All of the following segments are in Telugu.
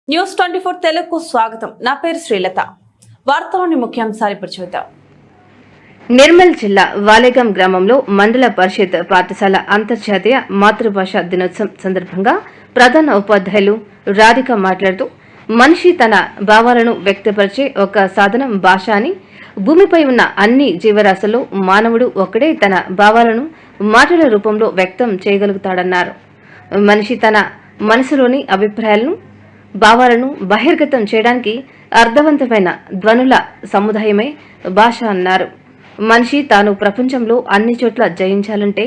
న్యూస్ 24 తెలుగుకు స్వాగతం. నా పేరు శ్రీలత. వార్తలోని ముఖ్యాంశాలు ఇప్పుడు చూద్దాం. నిర్మల్ జిల్లా వాలేగాం గ్రామంలో మండల పరిషత్ పాఠశాల అంతర్జాతీయ మాతృభాష దినోత్సవం సందర్భంగా ప్రధాన ఉపాధ్యాయులు రాధిక మాట్లాడుతూ, మనిషి తన భావాలను వ్యక్తపరిచే ఒక సాధనం భాష అని, భూమిపై ఉన్న అన్ని జీవరాశుల్లో మానవుడు ఒక్కడే తన భావాలను మాటల రూపంలో వ్యక్తం చేయగలుగుతాడన్నారు. మనిషి తన మనసులోని అభిప్రాయాలను, భావాలను బహిర్గతం చేయడానికి అర్థవంతమైన ధ్వనుల సముదాయమే భాష అన్నారు. మనిషి తాను ప్రపంచంలో అన్ని చోట్ల జయించాలంటే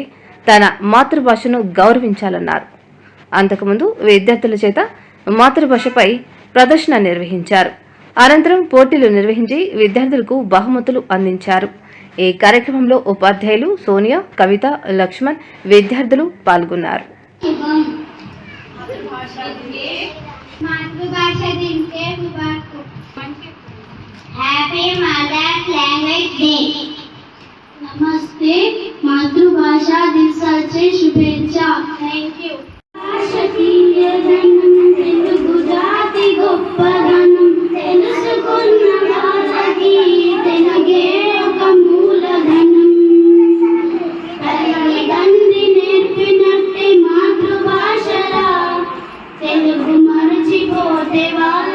తన మాతృభాషను గౌరవించాలన్నారు. అంతకుముందు విద్యార్థుల చేత మాతృభాషపై ప్రదర్శన నిర్వహించారు. అనంతరం పోటీలు నిర్వహించి విద్యార్థులకు బహుమతులు అందించారు. ఈ కార్యక్రమంలో ఉపాధ్యాయులు సోనియా, కవిత, లక్ష్మణ్, విద్యార్థులు పాల్గొన్నారు. मातृभाषा दिन के हैप्पी मदर्स लैंग्वेज डे. नमस्ते. मातृभाषा दिवसाची शुभेच्छा. Thank you. భాషతీయ ధనం తెలుగు జాతి గొప్పదనం తెలుసుకున్న వాళ్ళకి తెలుగే ఒక మూలధనం. తల్లిదండ్రి నేర్పినట్టే మాతృభాషలా తెలుగు మరచిపోతే వాళ్ళ